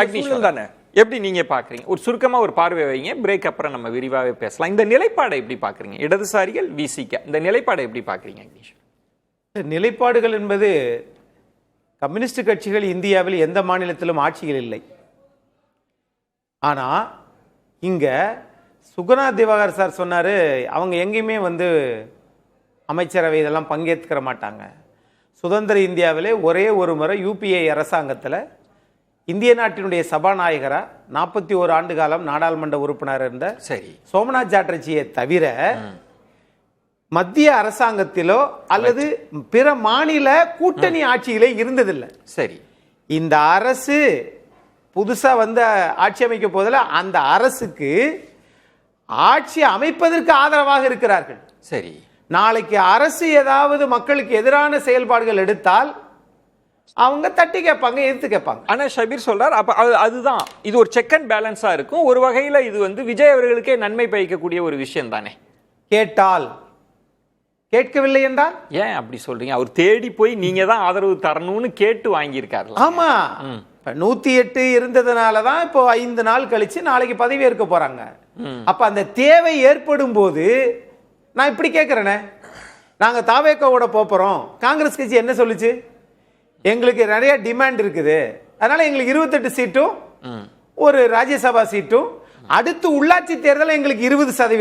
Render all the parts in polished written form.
அக்னிஷ் தானே எப்படி நீங்க பாக்குறீங்க? ஒரு சுருக்கமா ஒரு பார்வை வைங்க, பிரேக் அப்புறம் நம்ம விரிவாகவே பேசலாம். இந்த நிலைப்பாடை எப்படி பாக்குறீங்க? இடதுசாரிகள் விசிக இந்த நிலைப்பாடை எப்படி பாக்குறீங்க அக்னிஷ்? நிலைப்பாடுகள் என்பது கம்யூனிஸ்ட் கட்சிகள் இந்தியாவில் எந்த மாநிலத்திலும் ஆட்சிகள் இல்லை. ஆனா இங்க சுகுணா திவாகர் சார் சொன்னாரு, அவங்க எங்கேயுமே அமைச்சரவை இதெல்லாம் பங்கேற்க மாட்டாங்க. சுதந்திர இந்தியாவிலே ஒரே ஒரு முறை யூபிஏ அரசாங்கத்தில் இந்திய நாட்டினுடைய சபாநாயகரா 41 ஆண்டு காலம் நாடாளுமன்ற உறுப்பினர் இருந்த சோமநாத் சாட்டர்ஜியை தவிர மத்திய அரசாங்கத்திலோ அல்லது பிற மாநில கூட்டணி ஆட்சியிலே இருந்ததில்லை. சரி, இந்த அரசு புதுசா ஆட்சி அமைக்க போதில் அந்த அரசுக்கு ஆட்சி அமைப்பதற்கு ஆதரவாக இருக்கிறார்கள். சரி, நாளைக்கு அரசு ஏதாவது மக்களுக்கு எதிரான செயல்பாடுகள் எடுத்தால் அவங்க தட்டி கேட்பாங்க, எதிர்த்து கேட்பாங்க. ஆனா ஷபீர் சொல்றார், அப்ப அதுதான் இது ஒரு செக் அண்ட் பேலன்ஸா இருக்கும். ஒரு வகையில இது விஜய் அவர்களுக்கே நன்மை பயக்கக்கூடிய ஒரு விஷயம் தானே. கேட்டால் கேட்கவில்லை என்றால் ஏன் அப்படி சொல்றீங்க? அவர் தேடி போய் நீங்க தான் ஆதரவு தரணும்னு கேட்டு வாங்கியிருக்காரு. ஆமா, 108 இருந்ததுனாலதான் இப்போ 5 நாள் கழிச்சு நாளைக்கு பதவி ஏற்க போறாங்க. அப்ப அந்த தேவை ஏற்படும் போது நான் இப்படி கேட்கிறேனே, நாங்க தாவேக்காவோட போறோம், காங்கிரஸ் கட்சி என்ன சொல்லுச்சு? எங்களுக்கு நிறைய டிமாண்ட் இருக்குது, அதனால எங்களுக்கு 28 சீட்டும் ஒரு ராஜ்யசபா சீட்டும், அடுத்து உள்ளாட்சி தேர்தல் எங்களுக்கு 20%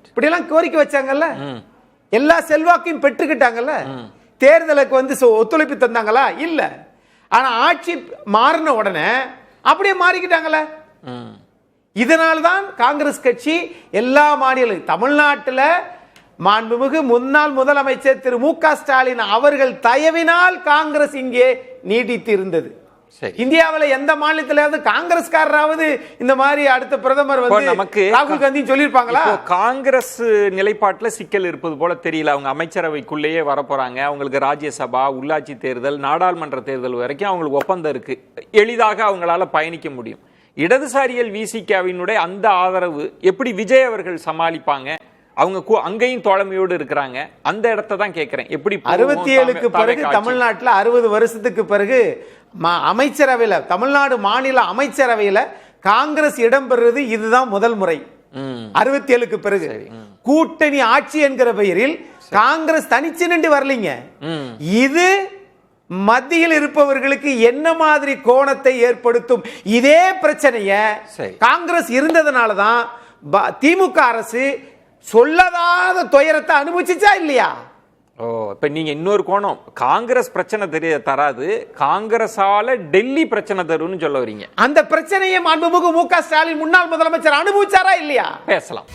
இப்படி எல்லாம் கோரிக்கை வச்சாங்கல்ல. எல்லா செல்வாக்கையும் பெற்றுக்கிட்டாங்கல்ல. தேர்தலுக்கு ஒத்துழைப்பு தந்தாங்களா? இல்ல. ஆனா ஆட்சி மாறின உடனே அப்படியே மாறிக்கிட்டாங்கல்ல. இதனால்தான் காங்கிரஸ் கட்சி எல்லா மாநிலம், தமிழ்நாட்டில் மாண்புமிகு முன்னாள் முதலமைச்சர் திரு மு.க. ஸ்டாலின் அவர்கள் தயவினால் காங்கிரஸ் இங்கே நீடித்து இருந்தது. இந்தியாவில் எந்த மாநிலத்திலாவது காங்கிரஸ்காரராவது இந்த மாதிரி அடுத்த பிரதமர் நமக்கு ராகுல் காந்தி சொல்லியிருப்பாங்களா? காங்கிரஸ் நிலைப்பாட்டுல சிக்கல் இருப்பது போல தெரியல. அவங்க அமைச்சரவைக்குள்ளேயே வரப்போறாங்க. அவங்களுக்கு ராஜ்யசபா, உள்ளாட்சி தேர்தல், நாடாளுமன்ற தேர்தல் வரைக்கும் அவங்களுக்கு ஒப்பந்தம் இருக்கு. எளிதாக அவங்களால பயணிக்க முடியும். இடதுசாரிகள் விசிகாவினுடைய அந்த ஆதரவு எப்படி விஜய் அவர்கள் சமாளிப்பாங்க? அவங்க அங்கேயும் தோழமையோடு இருக்கிறாங்க. அந்த இடத்தை தான் கேட்கிறேன். எப்படி 67க்கு பிறகு தமிழ்நாட்டில் 60 வருஷத்துக்கு பிறகு அமைச்சரவையில், தமிழ்நாடு மாநில அமைச்சரவையில் காங்கிரஸ் இடம்பெறுவது இதுதான் முதல் முறை. 67க்கு பிறகு கூட்டணி ஆட்சி என்கிற பெயரில் காங்கிரஸ் தனிச்சு நின்று வரலீங்க. இது மத்தியில் இருப்பவர்களுக்கு என்ன மாதிரி கோணத்தை ஏற்படுத்தும்? இதே பிரச்சனைய காங்கிரஸ் இருந்ததுனாலதான் திமுக அரசு சொல்லதாத துயரத்தை அனுபவிச்சா இல்லையா? இப்ப நீங்க இன்னொரு கோணம், காங்கிரஸ் பிரச்சனை தராது, காங்கிரஸால டெல்லி பிரச்சனை தரும்னு சொல்ல வரீங்க. அந்த பிரச்சனையை மாண்புமிகு மு.க. ஸ்டாலின் முன்னாள் முதலமைச்சர் அனுபவிச்சாரா இல்லையா? பேசலாம்.